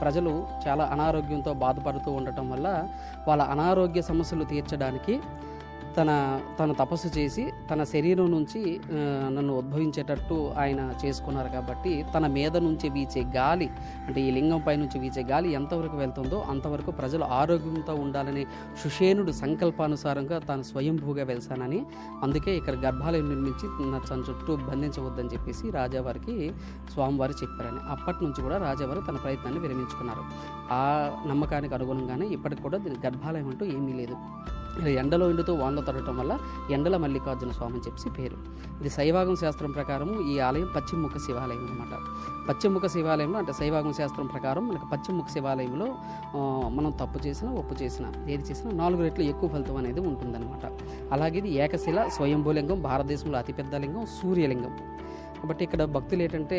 ప్రజలు చాలా అనారోగ్యంతో బాధపడుతూ ఉండటం వల్ల వాళ్ళ అనారోగ్య సమస్యలు తీర్చడానికి తన తపస్సు చేసి తన శరీరం నుంచి నన్ను ఉద్భవించేటట్టు ఆయన చేసుకున్నారు. కాబట్టి తన మీద నుంచి వీచే గాలి, అంటే ఈ లింగం పై నుంచి వీచే గాలి ఎంతవరకు వెళ్తుందో అంతవరకు ప్రజలు ఆరోగ్యంతో ఉండాలని సుషేనుడు సంకల్పానుసారంగా తాను స్వయంభూగా వెలిసానని, అందుకే ఇక్కడ గర్భాలయం నిర్మించి తన చుట్టూ బంధించవద్దని చెప్పేసి రాజావారికి స్వామివారు చెప్పారని. అప్పటి నుంచి కూడా రాజావారు తన ప్రయత్నాన్ని విరమించుకున్నారు. ఆ నమ్మకానికి అనుగుణంగానే ఇప్పటికి కూడా దీనికి గర్భాలయం అంటూ ఏమీ లేదు. ఎండలో ఎండుతూ వానలో తడటం వల్ల ఎండల మల్లికార్జున స్వామి అని చెప్పి పేరు. ఇది శైవాగమ శాస్త్రం ప్రకారం ఈ ఆలయం పశ్చిమముఖ శివాలయం అనమాట. పశ్చిమముఖ శివాలయంలో, అంటే శైవాగమ శాస్త్రం ప్రకారం మనకు పశ్చిమముఖ శివాలయంలో మనం తప్పు చేసినా ఒప్పు చేసినా ఏది చేసినా 4 రెట్లు ఎక్కువ ఫలితం అనేది ఉంటుందన్నమాట. అలాగే ఇది ఏకశిల స్వయంభూలింగం, భారతదేశంలో అతిపెద్ద లింగం, సూర్యలింగం. కాబట్టి ఇక్కడ భక్తులు ఏంటంటే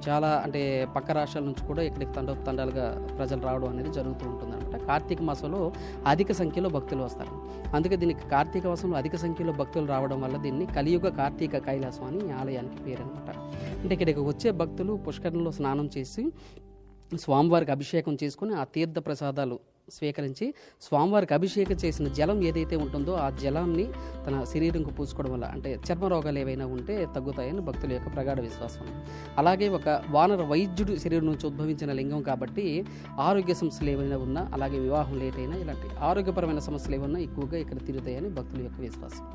చాలా, అంటే పక్క రాష్ట్రాల నుంచి కూడా ఇక్కడికి తండాలుగా ప్రజలు రావడం అనేది జరుగుతూ ఉంటుంది అనమాట. కార్తీక మాసంలో అధిక సంఖ్యలో భక్తులు వస్తారు. అందుకే దీనికి కార్తీక మాసంలో అధిక సంఖ్యలో భక్తులు రావడం వల్ల దీన్ని కలియుగ కార్తీక కైలాసం అని ఈ ఆలయానికి పేరు అనమాట. అంటే ఇక్కడికి వచ్చే భక్తులు పుష్కరంలో స్నానం చేసి స్వామివారికి అభిషేకం చేసుకుని ఆ తీర్థ ప్రసాదాలు స్వీకరించి స్వామివారికి అభిషేకం చేసిన జలం ఏదైతే ఉంటుందో ఆ జలాన్ని తన శరీరంకు పూసుకోవడం వల్ల అంటే చర్మ రోగాలు ఏవైనా ఉంటే తగ్గుతాయని భక్తుల యొక్క ప్రగాఢ విశ్వాసం. అలాగే ఒక వానర వైద్యుడు శరీరం నుంచి ఉద్భవించిన లింగం కాబట్టి ఆరోగ్య సమస్యలు ఏవైనా ఉన్నా, అలాగే వివాహం లేట్ అయినా, ఇలాంటి ఆరోగ్యపరమైన సమస్యలు ఏమన్నా ఎక్కువగా ఇక్కడ తీరుతాయని భక్తుల యొక్క విశ్వాసం.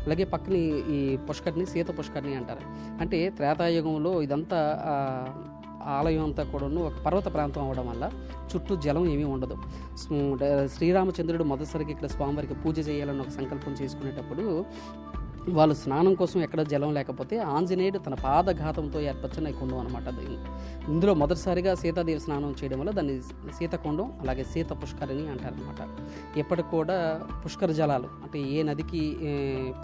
అలాగే పక్కన ఈ పుష్కరిణి సీత పుష్కరిణి అంటారు. అంటే త్రేతాయుగంలో ఇదంతా ఆలయం అంతా కూడాను ఒక పర్వత ప్రాంతం అవడం వల్ల చుట్టూ జలం ఏమీ ఉండదు. శ్రీరామచంద్రుడు మొదటిసారికి ఇక్కడ స్వామివారికి పూజ చేయాలని ఒక సంకల్పం చేసుకునేటప్పుడు వాళ్ళు స్నానం కోసం ఎక్కడ జలం లేకపోతే ఆంజనేయుడు తన పాదఘాతంతో ఏర్పరిచిన ఈ కుండం అనమాట. ఇందులో మొదటిసారిగా సీతాదేవి స్నానం చేయడం వల్ల దాన్ని సీతకుండం, అలాగే సీత పుష్కరిణి అంటారనమాట. ఎప్పటికి కూడా పుష్కర జలాలు, అంటే ఏ నదికి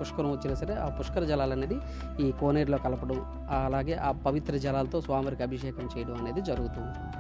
పుష్కరం వచ్చినా సరే ఆ పుష్కర జలాలు అనేది ఈ కోనేరులో కలపడం, అలాగే ఆ పవిత్ర జలాలతో స్వామివారికి అభిషేకం చేయడం అనేది జరుగుతూ ఉంటుంది.